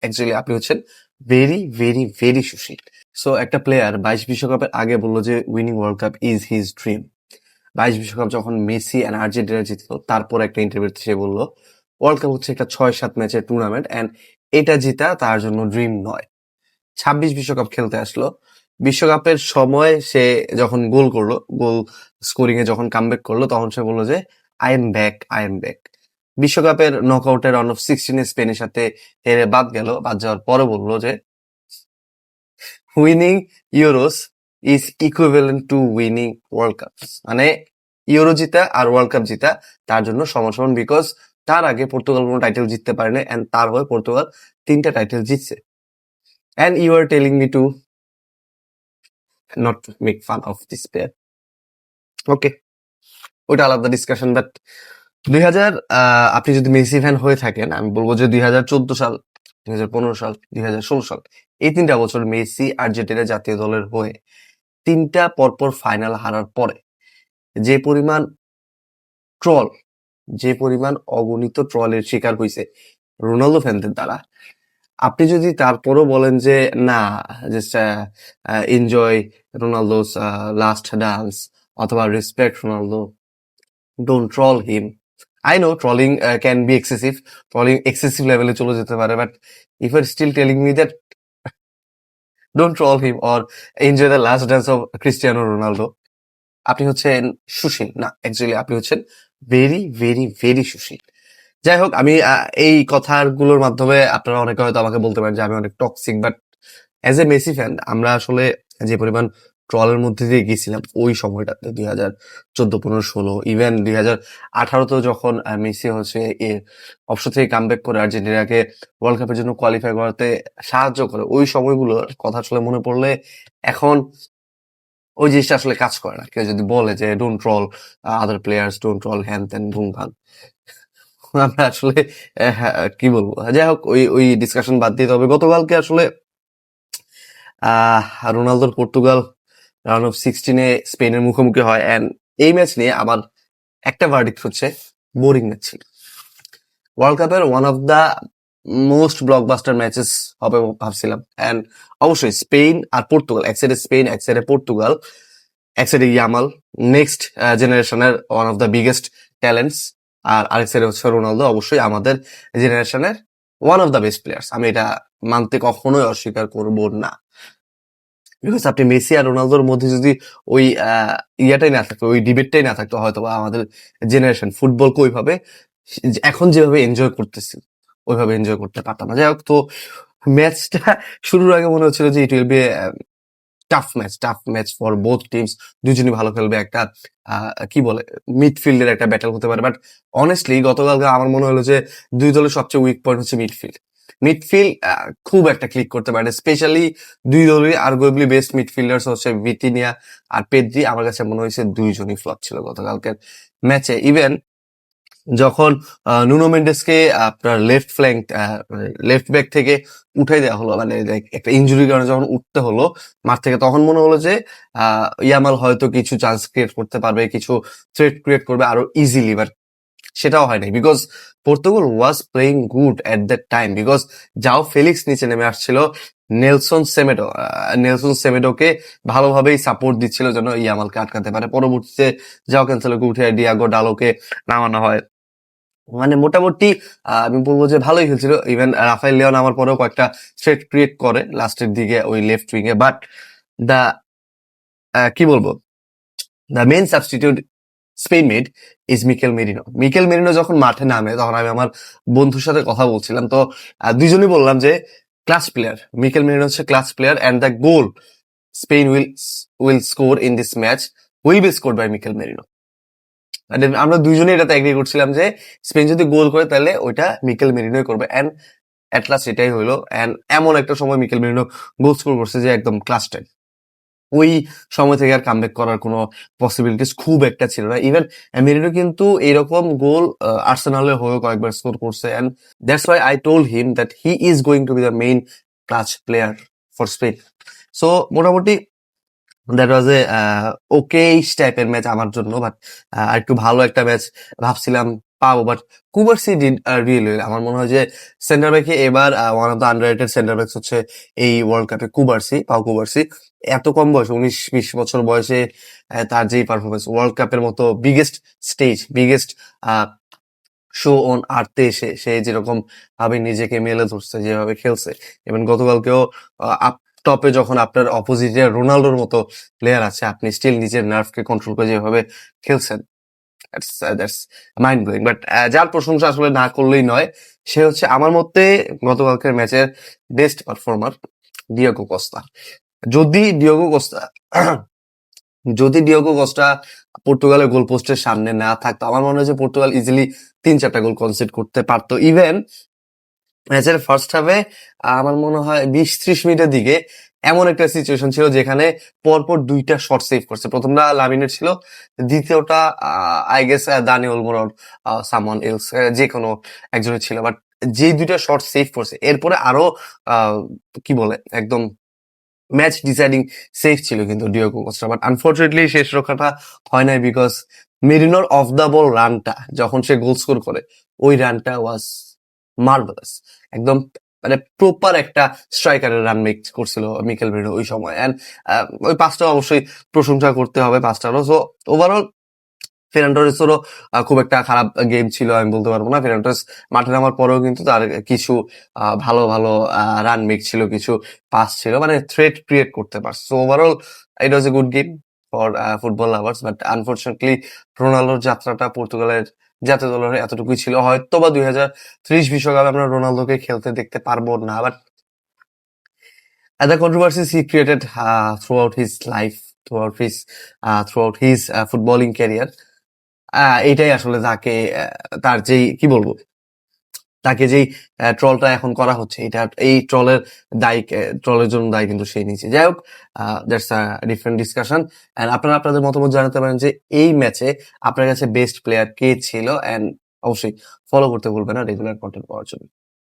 Actually আপনি হচ্ছেন very very very সুশীল। So একটা প্লেয়ার 22 বিশ্বকাপের আগে বললো যে winning world cup is his dream. 22 বিশ্বকাপ যখন মেসি অ্যান্ড আর্জেন্টিনা জিতলো, তারপর একটা ইন্টারভিউতে সে বললো ওয়ার্ল্ড কাপ হচ্ছে একটা 6-7 ম্যাচের টুর্নামেন্ট অ্যান্ড এটা জিতা তার জন্য ড্রিম নয়। 26 বিশ্বকাপ খেলতে আসলো, বিশ্বকাপের সময় সে যখন গোল স্কোরিং এ যখন কামব্যাক করলো, তখন সে বললো যে I am back, I am back. বিশ্বকাপের নকআউটের রাউন্ড অফ 16 স্পেনের সাথে হেরে বাদ যাওয়ার পরে বললো যে winning euros is equivalent to winning world cup. মানে ইউরো জিতা আর ওয়ার্ল্ড কাপ জিতা তার জন্য সমান সমান, বিকজ তার আগে পর্তুগাল কোনো টাইটেল জিততে পারেনি এন্ড তার হয়ে পর্তুগাল 3টা টাইটেল জিতছে। And you are telling me to not make fun of this player. Okay, ওটা আলাদা ডিসকাশন। বাট 2000 আপনি যদি মেসি ফ্যান হয়ে থাকেন, আমি বলবো যে 2014 সাল, 2015 সাল, 2016 সাল, এই 3টা বছর মেসি আর্জেন্টিনা জাতীয় দলের হয়ে 3টা পরপর ফাইনাল হারার পরে যে পরিমাণ ট্রল, যে পরিমাণ অগণিত ট্রলের শিকার হয়েছে রোনালদো ফ্যানদের দ্বারা, আপনি যদি তারপরও বলেন যে না, just enjoy Ronaldo's last dance অথবা respect Ronaldo, don't troll him. I know trolling can be excessive, trolling excessive লেভেলে চলে যেতে পারে, but if are still telling me that don't troll him or enjoy the last dance of Cristiano Ronaldo, আপনি হচ্ছেন সুশীল না। Actually আপনি হচ্ছেন very very very সুশীল। যাই হোক, আমি এই কথাগুলোর মাধ্যমে আপনারা অনেকে হয়তো আমাকে বলতে পারেন যে আমি অনেক toxic, but as a Messi fan আমরা আসলে যে পরিমাণ ট্রলের মধ্যে দিয়ে গেছিলাম ওই সময়টাতে, 2014, 15, 16, ইভেন 2018তেও যখন মেসি হচ্ছে অবসর থেকে কামব্যাক করে আর্জেন্টিনাকে ওয়ার্ল্ড কাপের জন্য কোয়ালিফাই করাতে সাহায্য করে, ওই সময়গুলোর কথা আসলে মনে পড়লে এখন ওই জিনিসটা আসলে কাজ করে না। কেউ যদি বলে যে don't troll other players, don't troll হ্যান ত্যান ভুং ভাং, আমরা আসলে কি বলবো। যাই হোক, ওই ডিসকাশন বাদ দিয়ে, তবে গতকালকে আসলে রোনালদোর পর্তুগাল রাউন্ড অফ 16-এ স্পেনের মুখোমুখি হয়, অ্যান্ড এই ম্যাচ নিয়ে আমার একটা ভার্ডিক্ট হচ্ছে বোরিং ম্যাচ ছিল। ওয়ার্ল্ড কাপের one of the most blockbuster matches হবে ভাবছিলাম, অ্যান্ড অবশ্যই স্পেন আর পর্তুগাল, এক সাইডে স্পেন, এক সাইডে পর্তুগাল, এক সাইডে ইয়ামাল, নেক্সট জেনারেশনের one of the biggest talents, আর আরেক সাইডে হচ্ছে রোনালদো, অবশ্যই আমাদের জেনারেশনের one of the best players. আমি এটা মানতে কখনোই অস্বীকার করব না, বিকজ আপনি মেসি আর রোনালদোর মধ্যে যদি ওই ইয়াটাই না থাকতো, ওই ডিবেটটাই না থাকতো, হয়তো বা আমাদের জেনারেশন ফুটবলকে ওইভাবে এখন যেভাবে এনজয় করতেছি ওইভাবে এনজয় করতে পারতাম না। যাই হোক, তো ম্যাচটা শুরুর আগে মনে হচ্ছিল যে it will be tough match for both teams, দুজনই ভালো খেলবে, একটা কি বলে মিডফিল্ডের একটা ব্যাটল হতে পারে। বাট অনেস্টলি গতকালকে আমার মনে হলো যে দুই দলের সবচেয়ে উইক পয়েন্ট হচ্ছে মিডফিল্ড খুব একটা ক্লিক করতে পারে, স্পেশালি দুই দলের আর্গুয়েবলি বেস্ট মিডফিল্ডার্স হচ্ছে ভিতিনিয়া আর পেদ্রি। আমার কাছে মনে হয়েছে দুইজনই ফ্লপ ছিল গতকালকের ম্যাচে। ইভেন যখন নুনো মেন্ডেসকে আপনার লেফট ব্যাক থেকে উঠাই দেওয়া হলো, মানে একটা ইনজুরির কারণে যখন উঠতে হলো মাঠ থেকে, তখন মনে হলো যে ইয়ামাল হয়তো কিছু চান্স ক্রিয়েট করতে পারবে, কিছু থ্রেট ক্রিয়েট করবে আরো ইজিলি, বাট সেটাও হয় নাই, because Portugal was playing good at that time, because যাও ফেলিক্স নিচে নেমে আসছিল, নেলসন সেমেডোকে ভালোভাবেই সাপোর্ট দিচ্ছিল যেন ইয়ামালকে আটকাতে পারে। পরবর্তীতে যাও ক্যান্সেলোকে উঠে ডিয়াগো ডালোকে নামানো হয়, মানে মোটামুটি আমি বলবো যে ভালোই খেলছিল। ইভেন রাফায়েল লিওন আমার পরেও কয়েকটা থ্রেট ক্রিয়েট করে লাস্টের দিকে ওই লেফট উইং এ, বাট দা কি বলবো, the main substitute Spain made is Mikel Merino যখন মাঠে নামে, তখন আমি আমার বন্ধুর সাথে কথা বলছিলাম, তো দুইজনই বললাম যে ক্লাস প্লেয়ার, মিকেল মেরিনো হচ্ছে class player, and the goal Spain will score in this match will be score by Mikel Merino. আমরা দুইজনেই এটাতে এগ্রি করছিলাম যে স্পেন যদি গোল করে তাহলে ওইটা মিকেল মেরিনোই করবে, অ্যান্ড অ্যাট লাস্ট এটাই হইলো। অ্যান্ড এমন একটা সময় মিকেল মেরিনো গোল স্কোর করছে যে একদম ক্লাস টাইম, ওই সময় থেকে আর কামব্যাক করার কোনো পসিবিলিটিস খুব একটা ছিল না। ইভেন মেরিনো কিন্তু এরকম গোল আর্সেনালের হয়েও কয়েকবার স্কোর করছে, and that's why I told him that he is going to be the main clutch player for Spain. So মোটামুটি দ্যাট ওয়াজ এ ওকে টাইপের ম্যাচ আমার জন্য, বাট একটু ভালো একটা ম্যাচ ভাবছিলাম পাবো, বাট কুবার্সি ডিড রিয়েলি আমার মনে হয় যে সেন্টার ব্যাকে এবার one of the underrated centre backs হচ্ছে এই ওয়ার্ল্ড কাপে কুবার্সি। এত কম বয়স, 19-20 বছর বয়সে তার যেই পারফরমেন্স ওয়ার্ল্ড কাপের মতো বিগেস্ট শো অন আর্থে এসে সে যেরকম ভাবে নিজেকে মেলে ধরছে, যেভাবে খেলছে, এবং গতকালকেও আপ টপে যখন আপনার অপোজিটে রোনাল্ডোর মতো প্লেয়ার আছে, আপনি স্টিল নিজের নার্ভকে কন্ট্রোল করে যেভাবে খেলছেন, দ্যাটস মাইন্ড ব্লোয়িং। বাট যার প্রশংসা আসলে না করলেই নয়, সে হচ্ছে আমার মতে গতকালকের ম্যাচের বেস্ট পারফর্মার ডিয়েগো কস্তা। যদি ডিয়েগো কস্তা যদি ডিয়েগো কস্টা পর্তুগালের গোল পোস্টের সামনে না থাকতো, আমার মনে হয় যে পর্তুগাল ইজিলি 3-4টা গোল কনসিড করতে পারতো। ইভেন ম্যাচের ফার্স্ট হাফে আমার মনে হয় 20-30 মিনিটের দিকে এমন একটা সিচুয়েশন ছিল যেখানে পরপর 2টা শট সেভ করছে। প্রথমটা লামিনের ছিল, দ্বিতীয়টা আই গেস দানি ওলমোর সামওয়ান এলস, যে কোনো একজনের ছিল। বাট যে 2টা শট সেভ করছে, এরপরে আরো কি বলে একদম ম্যাচ ডিসাইডিং সেভ ছিল কিন্তু ডিয়েগো কস্টা। বাট আনফর্চুনেটলি শেষ রক্ষাটা হয় নাই, বিকজ মেরিনোর অফ দ্য বল রানটা যখন সে গোল স্কোর করে, ওই রানটা ওয়াজ মার্ভেলাস। একদম মানে প্রপার একটা স্ট্রাইকারের রান মেক করছিল মিকেল মেরিনো ওই সময়। অ্যান্ড ওই পাঁচটা অবশ্যই প্রশংসা করতে হবে পাঁচটারও। সো ওভারঅল ফেরান্টোরেসেরও খুব একটা খারাপ গেম ছিল আমি বলতে পারবো না। ফেরান্টোরেস মাঠে নামার পরেও কিন্তু তার কিছু ভালো ভালো রান মেক ছিল, কিছু পাস ছিল, মানে থ্রেট ক্রিয়েট করতে পারছে। So overall it was a good game for football lovers. But unfortunately রোনাল্ডোর যাত্রাটা পর্তুগালের জাতীয় দলের এতটুকুই ছিল। হয়তো বা 2030 বিশ্বকাপে আমরা রোনালদোকে খেলতে দেখতে পারবো না। But the controversies he created throughout his life, throughout his footballing career, এটাই আসলে তাকে তার যেই কি বলবো, তাকে যেই ট্রলটা এখন করা হচ্ছে, এই ট্রলের জন্য দায়ী কিন্তু সে নিচে। যাই হোক, that's a different discussion. And আপনারা আপনাদের মতামত জানাতে পারেন যে এই ম্যাচে আপনার কাছে বেস্ট প্লেয়ার কে ছিল, এন্ড অবশ্যই ফলো করতে ভুলবেন না রেগুলার কন্টেন্ট পাওয়ার জন্য।